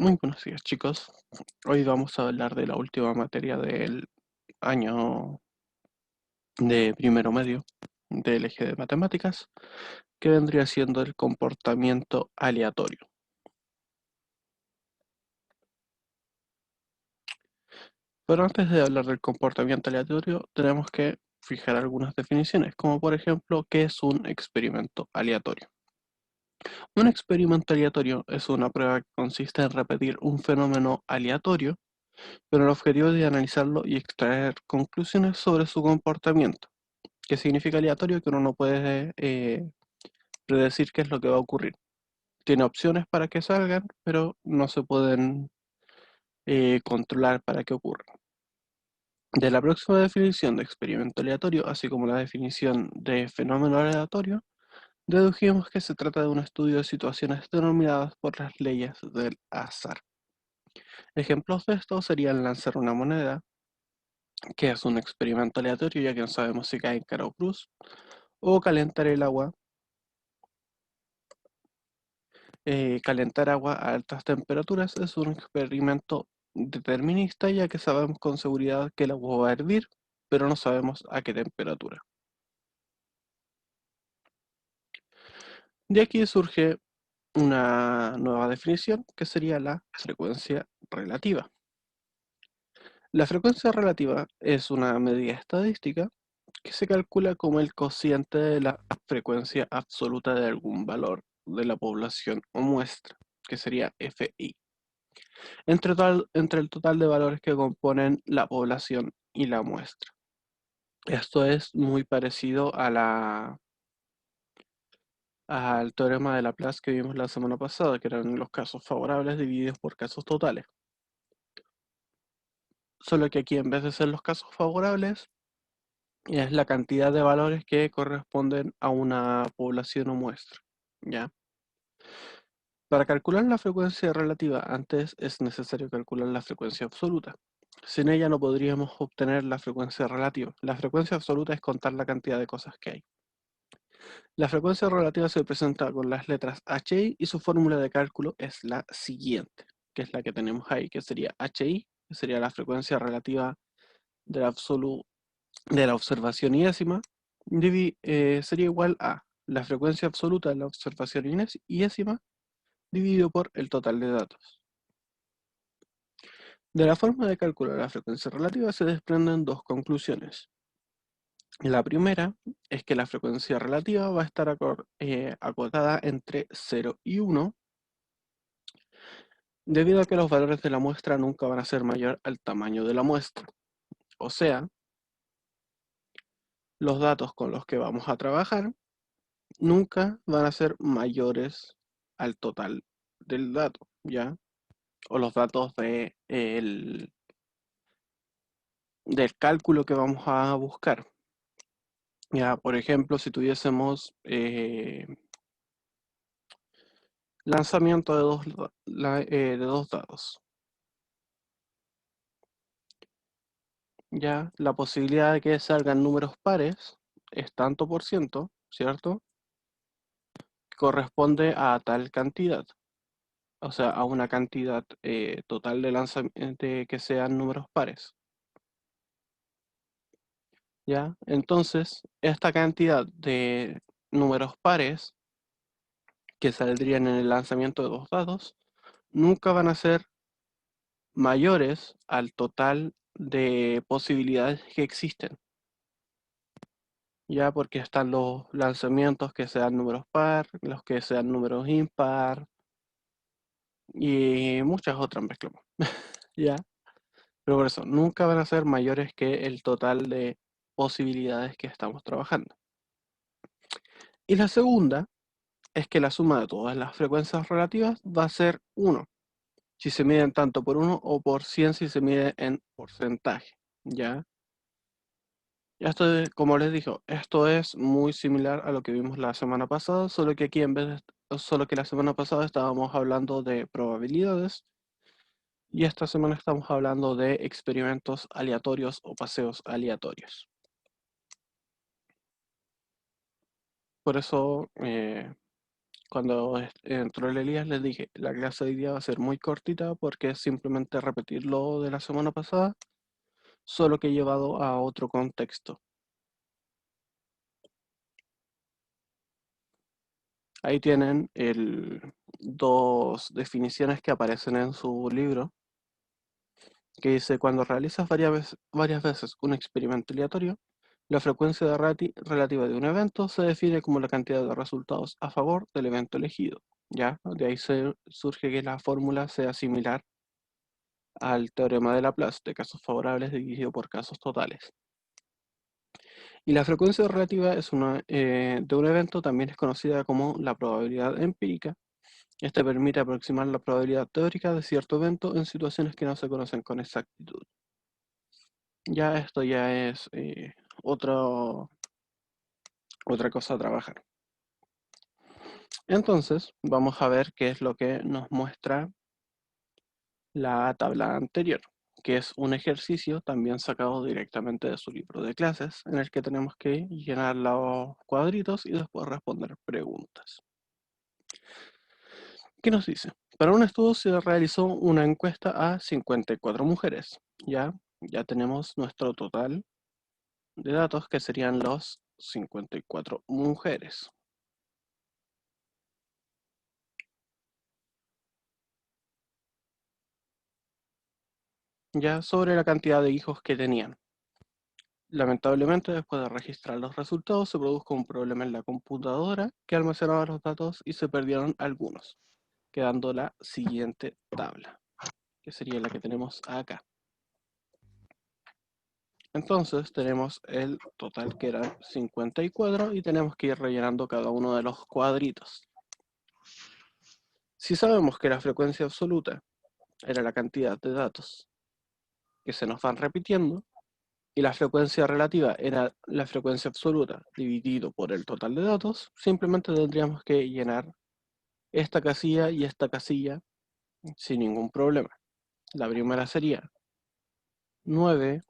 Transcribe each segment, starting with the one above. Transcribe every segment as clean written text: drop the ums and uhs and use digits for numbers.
Muy buenos días, chicos. Hoy vamos a hablar de la última materia del año de primero medio del eje de matemáticas, que vendría siendo el comportamiento aleatorio. Pero antes de hablar del comportamiento aleatorio, tenemos que fijar algunas definiciones, como por ejemplo, ¿qué es un experimento aleatorio? Un experimento aleatorio es una prueba que consiste en repetir un fenómeno aleatorio, pero el objetivo es de analizarlo y extraer conclusiones sobre su comportamiento. ¿Qué significa aleatorio? Que uno no puede predecir qué es lo que va a ocurrir. Tiene opciones para que salgan, pero no se pueden controlar para que ocurran. De la próxima definición de experimento aleatorio, así como la definición de fenómeno aleatorio, dedujimos que se trata de un estudio de situaciones denominadas por las leyes del azar. Ejemplos de esto serían lanzar una moneda, que es un experimento aleatorio ya que no sabemos si cae en cara o cruz, o calentar el agua. Calentar agua a altas temperaturas es un experimento determinista ya que sabemos con seguridad que el agua va a hervir, pero no sabemos a qué temperatura. De aquí surge una nueva definición que sería la frecuencia relativa. La frecuencia relativa es una medida estadística que se calcula como el cociente de la frecuencia absoluta de algún valor de la población o muestra, que sería FI. Entre el total de valores que componen la población y la muestra. Esto es muy parecido al teorema de Laplace que vimos la semana pasada, que eran los casos favorables divididos por casos totales. Solo que aquí en vez de ser los casos favorables, es la cantidad de valores que corresponden a una población o muestra. ¿Ya? Para calcular la frecuencia relativa antes es necesario calcular la frecuencia absoluta. Sin ella no podríamos obtener la frecuencia relativa. La frecuencia absoluta es contar la cantidad de cosas que hay. La frecuencia relativa se presenta con las letras HI y su fórmula de cálculo es la siguiente, que es la que tenemos ahí, que sería HI, que sería la frecuencia relativa de de la observación iésima, sería igual a la frecuencia absoluta de la observación iésima dividido por el total de datos. De la forma de calcular la frecuencia relativa se desprenden dos conclusiones. La primera es que la frecuencia relativa va a estar acotada entre 0 y 1, debido a que los valores de la muestra nunca van a ser mayor al tamaño de la muestra. O sea, los datos con los que vamos a trabajar nunca van a ser mayores al total del dato, ¿ya? O los datos del cálculo que vamos a buscar. Ya, por ejemplo, si tuviésemos lanzamiento de dos dados, ya la posibilidad de que salgan números pares es tanto por ciento, ¿cierto? Corresponde a tal cantidad, o sea, a una cantidad total de lanzamiento que sean números pares, ¿ya? Entonces, esta cantidad de números pares que saldrían en el lanzamiento de dos dados nunca van a ser mayores al total de posibilidades que existen, ya porque están los lanzamientos que sean números par, los que sean números impar y muchas otras mezclas más, ya, pero por eso nunca van a ser mayores que el total de posibilidades que estamos trabajando. Y la segunda es que la suma de todas las frecuencias relativas va a ser 1, si se miden tanto por 1 o por 100 si se mide en porcentaje, ¿ya? Esto es, como les digo, esto es muy similar a lo que vimos la semana pasada, solo que aquí solo que la semana pasada estábamos hablando de probabilidades y esta semana estamos hablando de experimentos aleatorios o paseos aleatorios. Por eso, Cuando entró el Elías les dije, la clase de hoy día va a ser muy cortita porque es simplemente repetir lo de la semana pasada, solo que llevado a otro contexto. Ahí tienen dos definiciones que aparecen en su libro, que dice, cuando realizas varias veces un experimento aleatorio, la frecuencia relativa de un evento se define como la cantidad de resultados a favor del evento elegido. ¿Ya? De ahí surge que la fórmula sea similar al teorema de Laplace, de casos favorables dividido por casos totales. Y la frecuencia relativa de un evento también es conocida como la probabilidad empírica. Este permite aproximar la probabilidad teórica de cierto evento en situaciones que no se conocen con exactitud. Ya esto ya es otra cosa a trabajar. Entonces, vamos a ver qué es lo que nos muestra la tabla anterior, que es un ejercicio también sacado directamente de su libro de clases, en el que tenemos que llenar los cuadritos y después responder preguntas. ¿Qué nos dice? Para un estudio se realizó una encuesta a 54 mujeres. Ya tenemos nuestro total de datos, que serían los 54 mujeres. Ya sobre la cantidad de hijos que tenían. Lamentablemente, después de registrar los resultados, se produjo un problema en la computadora que almacenaba los datos y se perdieron algunos, quedando la siguiente tabla, que sería la que tenemos acá. Entonces tenemos el total, que eran 54, y tenemos que ir rellenando cada uno de los cuadritos. Si sabemos que la frecuencia absoluta era la cantidad de datos que se nos van repitiendo, y la frecuencia relativa era la frecuencia absoluta dividido por el total de datos, simplemente tendríamos que llenar esta casilla y esta casilla sin ningún problema. La primera sería 9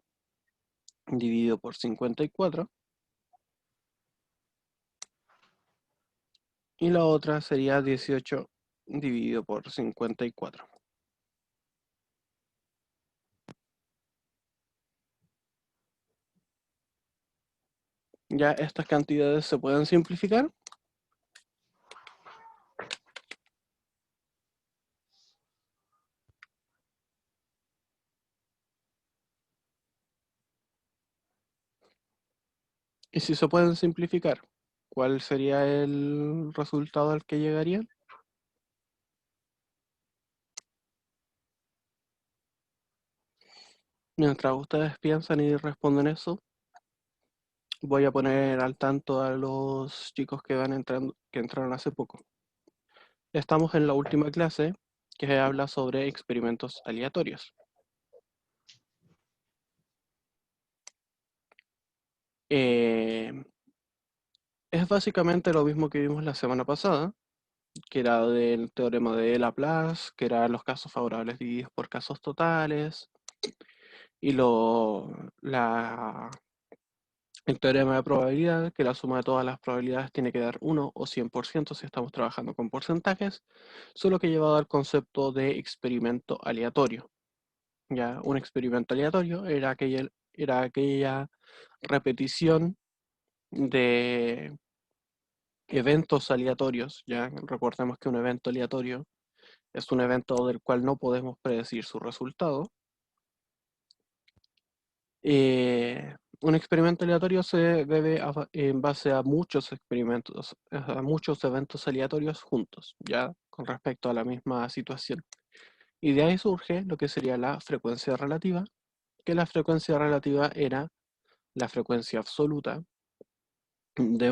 dividido por 54, y la otra sería 18 dividido por 54. Ya estas cantidades se pueden simplificar. Y si se pueden simplificar, ¿cuál sería el resultado al que llegarían? Mientras ustedes piensan y responden eso, voy a poner al tanto a los chicos que entraron hace poco. Estamos en la última clase, que habla sobre experimentos aleatorios. Es básicamente lo mismo que vimos la semana pasada, que era del teorema de Laplace, que eran los casos favorables divididos por casos totales, y el teorema de probabilidad, que la suma de todas las probabilidades tiene que dar 1 o 100% si estamos trabajando con porcentajes, solo que llevado al concepto de experimento aleatorio. Ya, un experimento aleatorio era aquella repetición de eventos aleatorios. Ya recordemos que un evento aleatorio es un evento del cual no podemos predecir su resultado. Un experimento aleatorio se debe en base a muchos experimentos, a muchos eventos aleatorios juntos, ya con respecto a la misma situación. Y de ahí surge lo que sería la frecuencia relativa, que la frecuencia relativa era la frecuencia absoluta de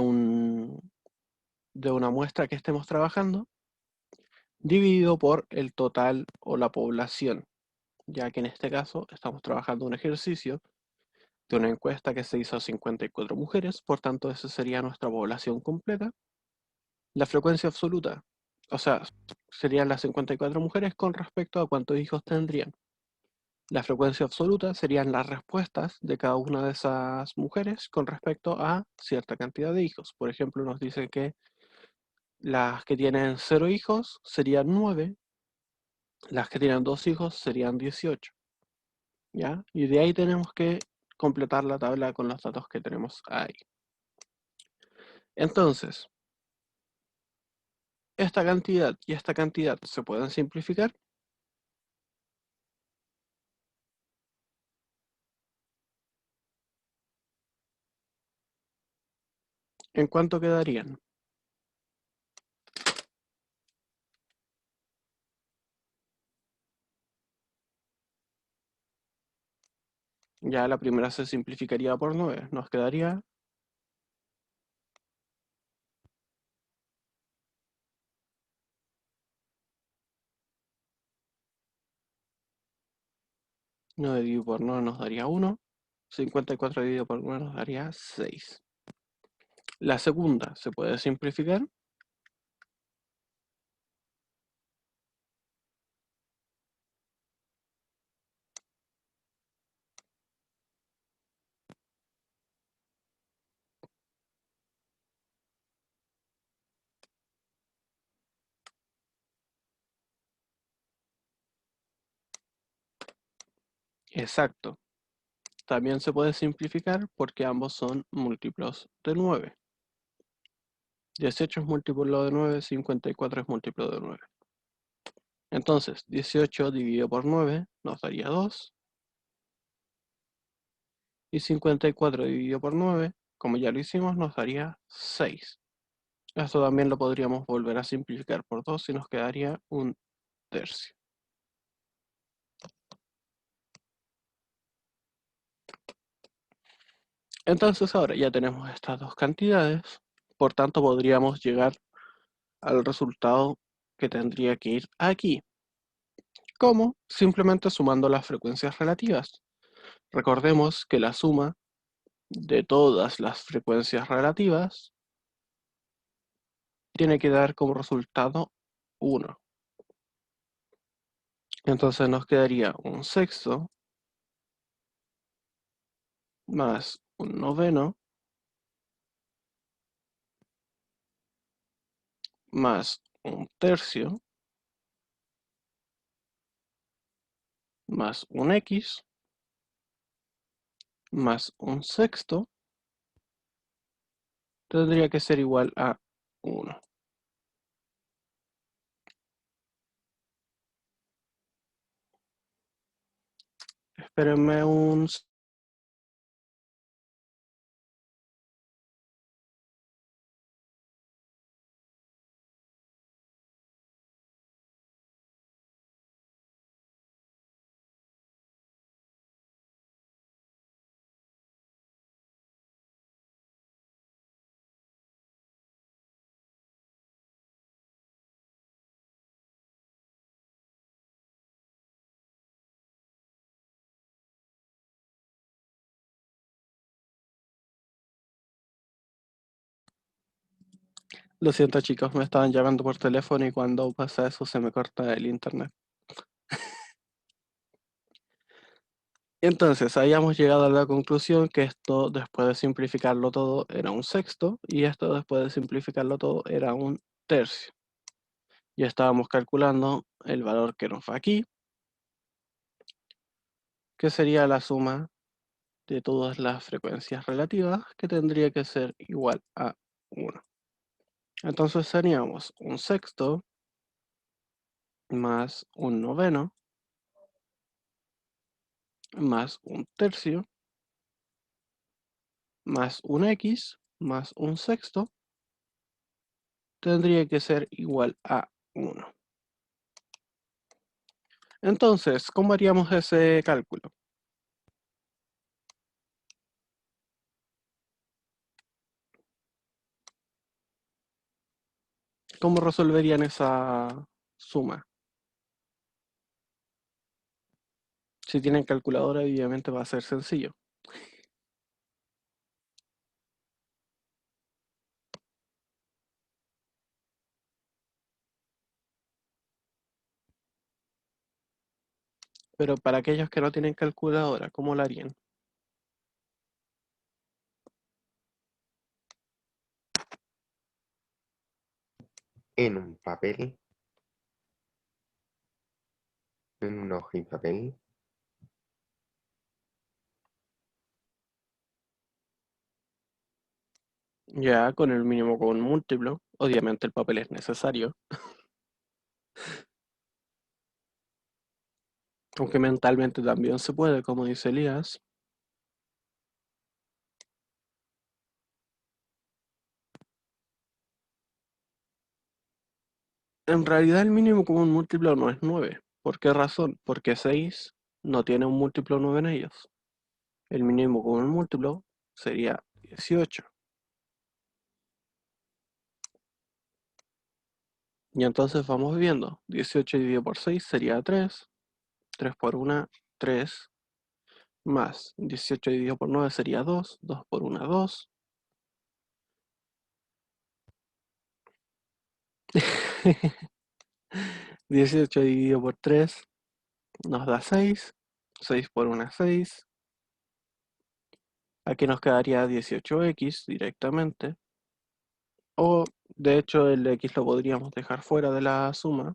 de una muestra que estemos trabajando, dividido por el total o la población, ya que en este caso estamos trabajando un ejercicio de una encuesta que se hizo a 54 mujeres, por tanto esa sería nuestra población completa. La frecuencia absoluta, o sea, serían las 54 mujeres con respecto a cuántos hijos tendrían. La frecuencia absoluta serían las respuestas de cada una de esas mujeres con respecto a cierta cantidad de hijos. Por ejemplo, nos dice que Las que tienen 0 hijos serían 9. Las que tienen 2 hijos serían 18. ¿Ya? Y de ahí tenemos que completar la tabla con los datos que tenemos ahí. Entonces, esta cantidad y esta cantidad se pueden simplificar. ¿En cuánto quedarían? Ya la primera se simplificaría por 9. Nos quedaría 9 dividido por 9 nos daría 1. 54 dividido por 9 nos daría 6. La segunda se puede simplificar. Exacto. También se puede simplificar porque ambos son múltiplos de 9. 18 es múltiplo de 9, 54 es múltiplo de 9. Entonces, 18 dividido por 9 nos daría 2. Y 54 dividido por 9, como ya lo hicimos, nos daría 6. Esto también lo podríamos volver a simplificar por 2 y nos quedaría un tercio. Entonces ahora ya tenemos estas dos cantidades, por tanto podríamos llegar al resultado que tendría que ir aquí. ¿Cómo? Simplemente sumando las frecuencias relativas. Recordemos que la suma de todas las frecuencias relativas tiene que dar como resultado 1. Entonces nos quedaría un sexto más un noveno más un tercio más un x más un sexto tendría que ser igual a 1. Espérenme un... Lo siento chicos, me estaban llamando por teléfono y cuando pasa eso se me corta el internet. Entonces, habíamos llegado a la conclusión que esto después de simplificarlo todo era un sexto y esto después de simplificarlo todo era un tercio. Ya estábamos calculando el valor que nos va aquí, que sería la suma de todas las frecuencias relativas, que tendría que ser igual a 1. Entonces teníamos un sexto más un noveno más un tercio más un x más un sexto tendría que ser igual a 1. Entonces, ¿cómo haríamos ese cálculo? ¿Cómo resolverían esa suma? Si tienen calculadora, obviamente va a ser sencillo. Pero para aquellos que no tienen calculadora, ¿cómo lo harían? en un papel, en una hoja y papel. Ya con el mínimo común múltiplo, obviamente el papel es necesario, aunque mentalmente también se puede, como dice Elías. En realidad el mínimo común múltiplo no es 9. ¿Por qué razón? Porque 6 no tiene un múltiplo 9 en ellos. El mínimo común múltiplo sería 18. Y entonces vamos viendo. 18 dividido por 6 sería 3. 3 por 1, 3. Más 18 dividido por 9 sería 2. 2 por 1, 2. 18 dividido por 3 nos da 6. 6 por 1, 6. Aquí nos quedaría 18x directamente. O de hecho el x lo podríamos dejar fuera de la suma.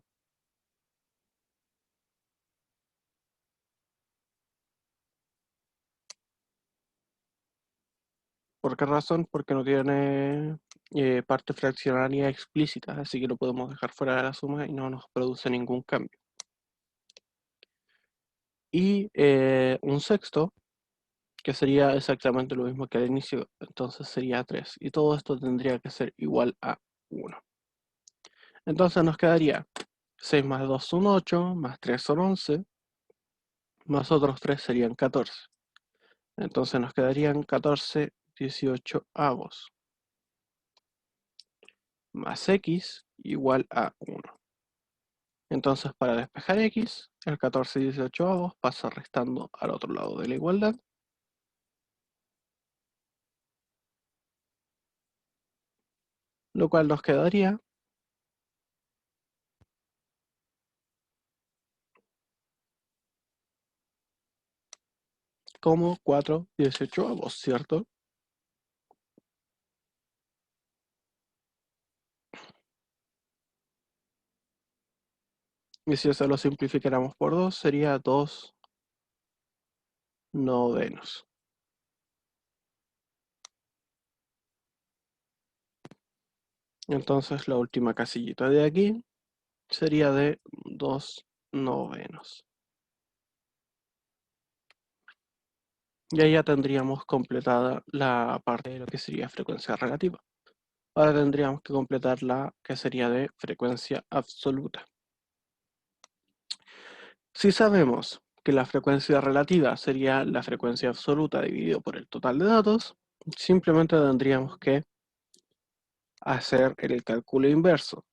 ¿Por qué razón? Porque no tiene parte fraccionaria explícita, así que lo podemos dejar fuera de la suma y no nos produce ningún cambio. Y un sexto, que sería exactamente lo mismo que al inicio, entonces sería 3. Y todo esto tendría que ser igual a 1. Entonces nos quedaría 6 más 2 son 8, más 3 son 11, más otros 3 serían 14. Entonces nos quedarían 14 18 avos más x igual a 1. Entonces para despejar x, el 14 18 avos pasa restando al otro lado de la igualdad. Lo cual nos quedaría como 4 18 avos, ¿cierto? Y si eso lo simplificáramos por 2, sería 2 novenos. Entonces la última casillita de aquí sería de 2 novenos. Y ahí ya tendríamos completada la parte de lo que sería frecuencia relativa. Ahora tendríamos que completar la que sería de frecuencia absoluta. Si sabemos que la frecuencia relativa sería la frecuencia absoluta dividido por el total de datos, simplemente tendríamos que hacer el cálculo inverso.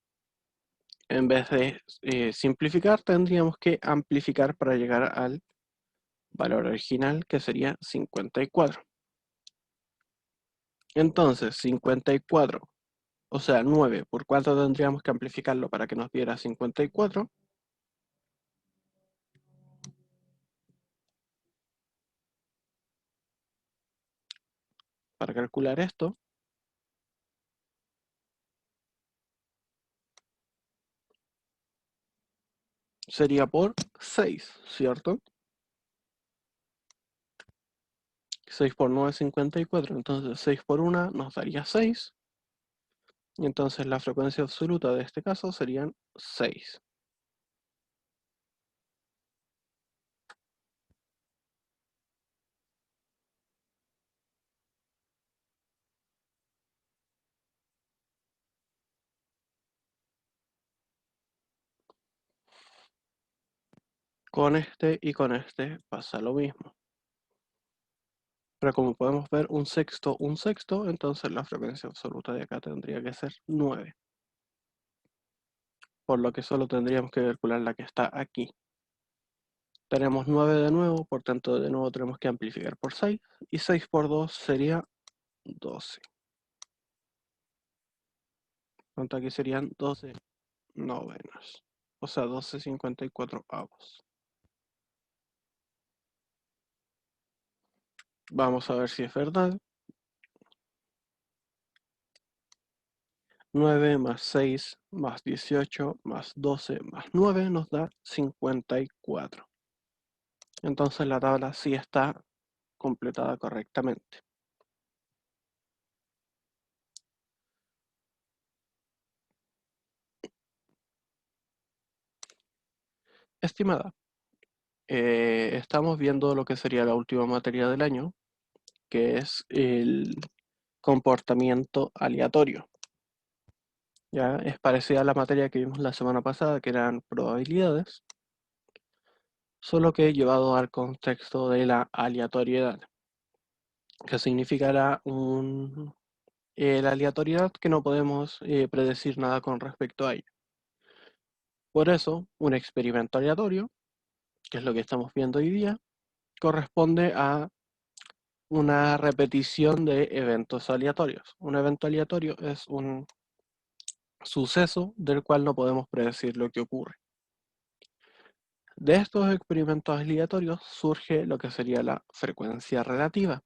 En vez de simplificar, tendríamos que amplificar para llegar al valor original, que sería 54. Entonces, 54, o sea, 9, ¿por cuánto tendríamos que amplificarlo para que nos diera 54? Para calcular esto, sería por 6, ¿cierto? 6 por 9 es 54, entonces 6 por 1 nos daría 6, y entonces la frecuencia absoluta de este caso serían 6. Con este y con este pasa lo mismo. Pero como podemos ver un sexto, entonces la frecuencia absoluta de acá tendría que ser 9. Por lo que solo tendríamos que calcular la que está aquí. Tenemos 9 de nuevo, por tanto de nuevo tenemos que amplificar por 6. Y 6 por 2 sería 12. Tanto aquí serían 12 novenos. O sea, 12,54 avos. Vamos a ver si es verdad. 9 más 6 más 18 más 12 más 9 nos da 54. Entonces la tabla sí está completada correctamente. Estimada, estamos viendo lo que sería la última materia del año, que es el comportamiento aleatorio. Ya es parecida a la materia que vimos la semana pasada, que eran probabilidades, solo que llevado al contexto de la aleatoriedad, que significará la aleatoriedad que no podemos predecir nada con respecto a ella. Por eso, un experimento aleatorio, que es lo que estamos viendo hoy día, corresponde a una repetición de eventos aleatorios. Un evento aleatorio es un suceso del cual no podemos predecir lo que ocurre. De estos experimentos aleatorios surge lo que sería la frecuencia relativa,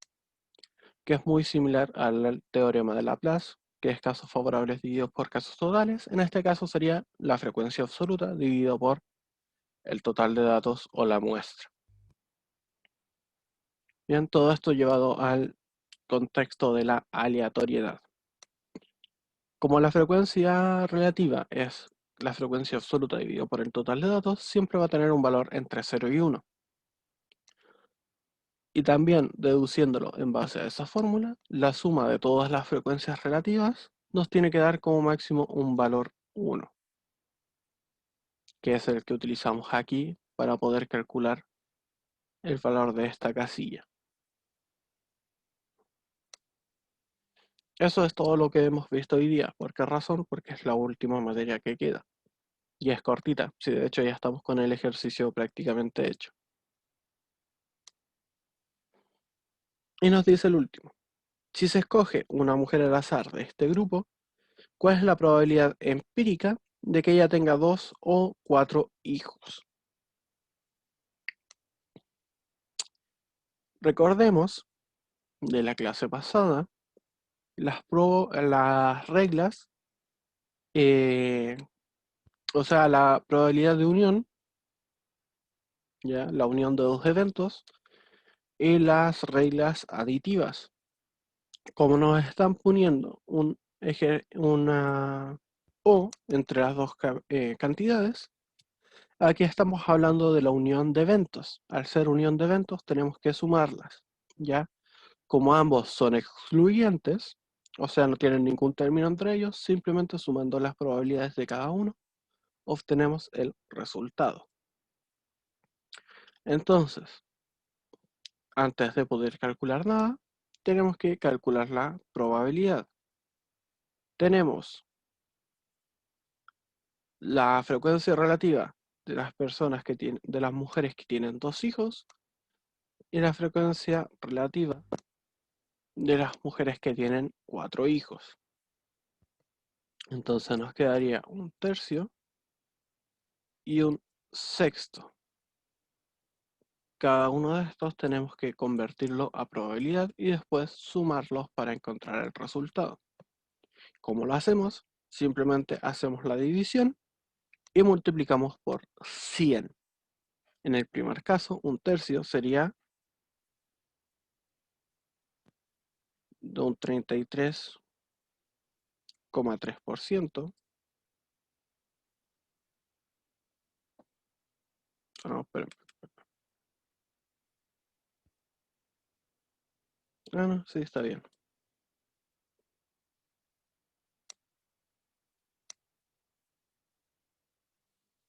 que es muy similar al teorema de Laplace, que es casos favorables divididos por casos totales. En este caso sería la frecuencia absoluta dividido por el total de datos o la muestra. Bien, todo esto llevado al contexto de la aleatoriedad. Como la frecuencia relativa es la frecuencia absoluta dividido por el total de datos, siempre va a tener un valor entre 0 y 1. Y también deduciéndolo en base a esa fórmula, la suma de todas las frecuencias relativas nos tiene que dar como máximo un valor 1, que es el que utilizamos aquí para poder calcular el valor de esta casilla. Eso es todo lo que hemos visto hoy día. ¿Por qué razón? Porque es la última materia que queda. Y es cortita. Sí, de hecho ya estamos con el ejercicio prácticamente hecho. Y nos dice el último. Si se escoge una mujer al azar de este grupo, ¿cuál es la probabilidad empírica de que ella tenga 2 o 4 hijos? Recordemos de la clase pasada las reglas, eh, o sea, la probabilidad de unión, ¿ya? La unión de dos eventos, y las reglas aditivas. Como nos están poniendo una O entre las dos cantidades, aquí estamos hablando de la unión de eventos. Al ser unión de eventos tenemos que sumarlas, ¿ya? Como ambos son excluyentes, o sea, no tienen ningún término entre ellos, simplemente sumando las probabilidades de cada uno, obtenemos el resultado. Entonces, antes de poder calcular nada, tenemos que calcular la probabilidad. Tenemos la frecuencia relativa de las personas de las mujeres que tienen 2 hijos y la frecuencia relativa de las mujeres que tienen 4 hijos. Entonces nos quedaría un tercio y un sexto. Cada uno de estos tenemos que convertirlo a probabilidad y después sumarlos para encontrar el resultado. ¿Cómo lo hacemos? Simplemente hacemos la división y multiplicamos por 100. En el primer caso, un tercio sería de un 33,3%. No, espera. Ah, no, sí, está bien.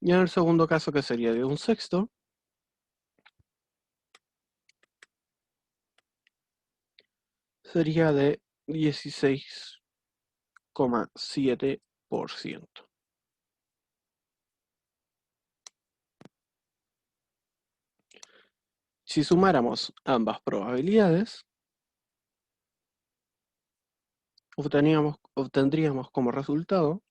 Y en el segundo caso, que sería de un sexto, sería de 16,7%. Si sumáramos ambas probabilidades, obtendríamos como resultado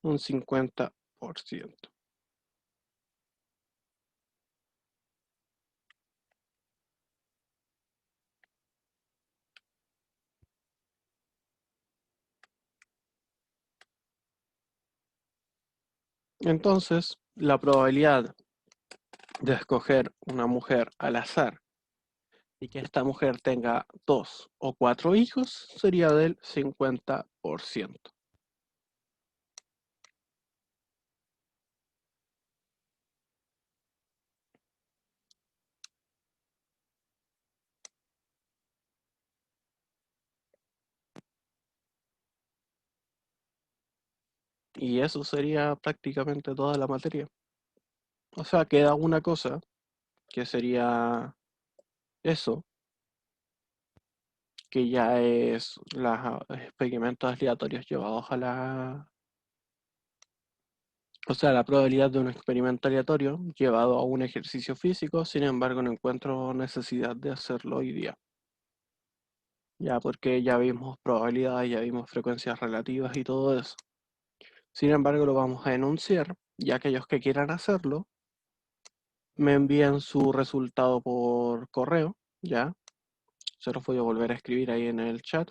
un 50%. Entonces, la probabilidad de escoger una mujer al azar y que esta mujer tenga 2 o 4 hijos sería del 50%. Y eso sería prácticamente toda la materia. O sea, queda una cosa que sería eso, que ya es los experimentos aleatorios llevados a la... O sea, la probabilidad de un experimento aleatorio llevado a un ejercicio físico, sin embargo, no encuentro necesidad de hacerlo hoy día. Ya porque ya vimos probabilidades, ya vimos frecuencias relativas y todo eso. Sin embargo, lo vamos a enunciar y aquellos que quieran hacerlo me envían su resultado por correo, ya. Se los voy a volver a escribir ahí en el chat.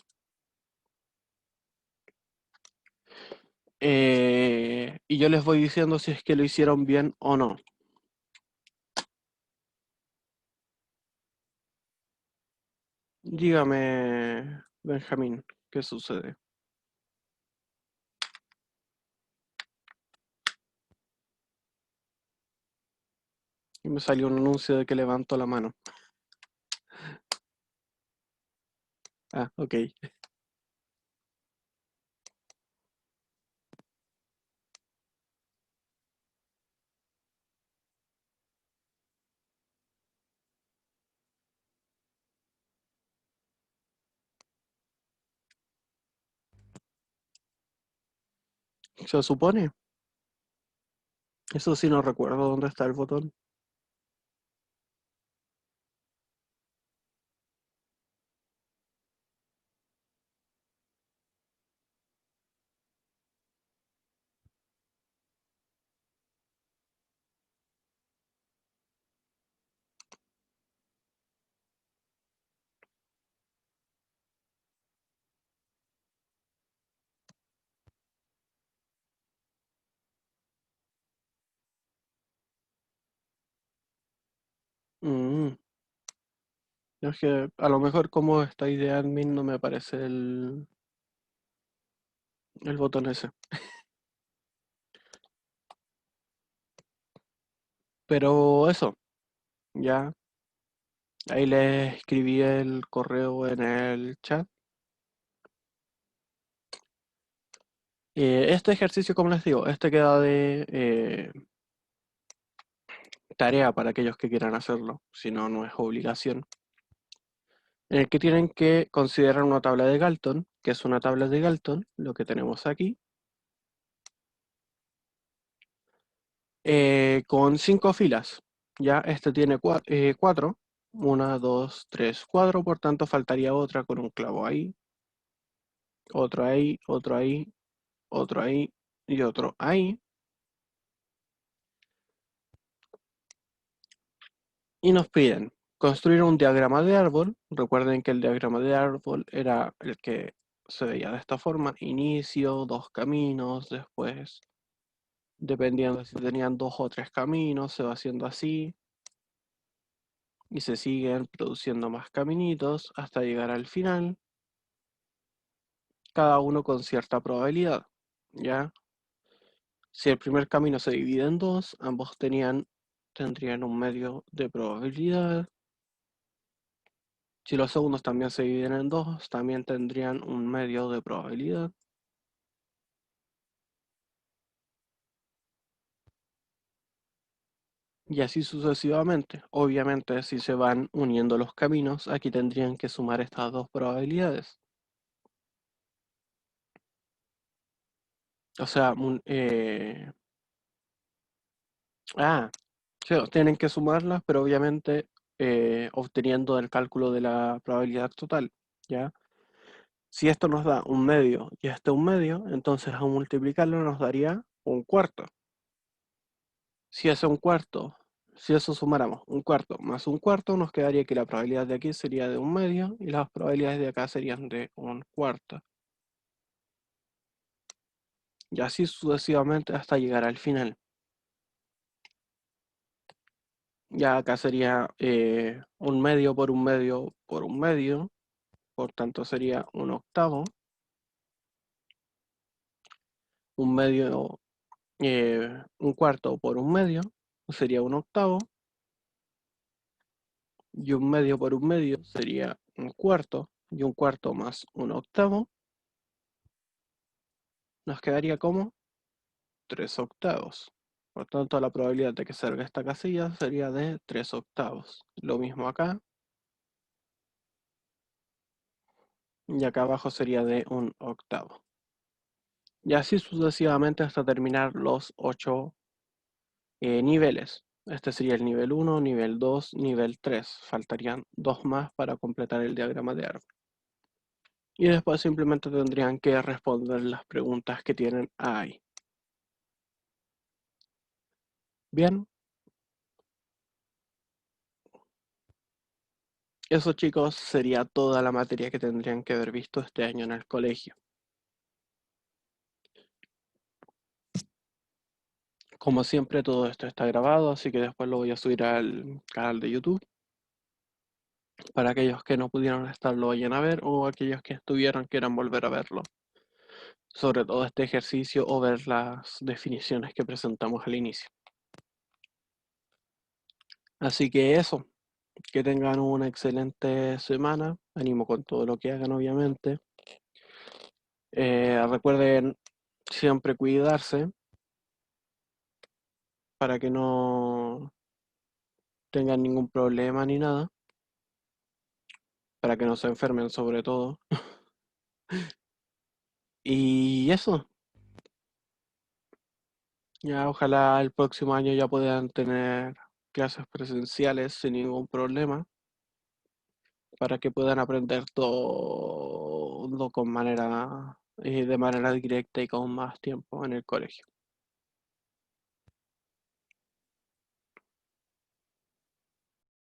Y yo les voy diciendo si es que lo hicieron bien o no. Dígame, Benjamín, ¿qué sucede? Y me salió un anuncio de que levanto la mano. Ah, ok. Se supone. Eso sí no recuerdo dónde está el botón. Mm, es que a lo mejor como está de admin no me aparece el botón ese. Pero eso, ya. Ahí les escribí el correo en el chat. Este ejercicio, como les digo, este queda de tarea para aquellos que quieran hacerlo, si no, no es obligación. En el que tienen que considerar una tabla de Galton, que es una tabla de Galton, lo que tenemos aquí, con 5 filas. Ya este tiene 4, 1, 2, 3, 4, por tanto faltaría otra con un clavo ahí, otro ahí, otro ahí, otro ahí y otro ahí. Y nos piden construir un diagrama de árbol. Recuerden que el diagrama de árbol era el que se veía de esta forma: inicio, 2 caminos, después, dependiendo si tenían 2 o 3 caminos, se va haciendo así y se siguen produciendo más caminitos hasta llegar al final, cada uno con cierta probabilidad, ¿ya? Si el primer camino se divide en dos, ambos tendrían un medio de probabilidad. Si los segundos también se dividen en dos, también tendrían un medio de probabilidad. Y así sucesivamente. Obviamente, si se van uniendo los caminos, aquí tendrían que sumar estas dos probabilidades. O sea, sí, tienen que sumarlas, pero obviamente obteniendo el cálculo de la probabilidad total, ¿ya? Si esto nos da un medio y este un medio, entonces a multiplicarlo nos daría un cuarto. Si es un cuarto, si eso sumáramos un cuarto más un cuarto, nos quedaría que la probabilidad de aquí sería de un medio y las probabilidades de acá serían de un cuarto. y así sucesivamente hasta llegar al final. Ya acá sería un medio por un medio por un medio, por tanto sería un octavo. Un medio, un cuarto por un medio sería un octavo. Y un medio por un medio sería un cuarto. Y un cuarto más un octavo nos quedaría como 3 octavos. Por tanto, la probabilidad de que salga esta casilla sería de 3 octavos. Lo mismo acá. Y acá abajo sería de un octavo. Y así sucesivamente hasta terminar los 8 niveles. Este sería el nivel 1, nivel 2, nivel 3. Faltarían 2 más para completar el diagrama de árbol. Y después simplemente tendrían que responder las preguntas que tienen ahí. Bien, eso chicos sería toda la materia que tendrían que haber visto este año en el colegio. Como siempre todo esto está grabado, así que después lo voy a subir al canal de YouTube. Para aquellos que no pudieron estar lo vayan a ver o aquellos que estuvieron quieran volver a verlo. Sobre todo este ejercicio o ver las definiciones que presentamos al inicio. Así que eso, que tengan una excelente semana, ánimo con todo lo que hagan obviamente. Recuerden siempre cuidarse para que no tengan ningún problema ni nada, para que no se enfermen sobre todo. Y eso, ya ojalá el próximo año ya puedan tener clases presenciales sin ningún problema, para que puedan aprender todo de manera directa y con más tiempo en el colegio.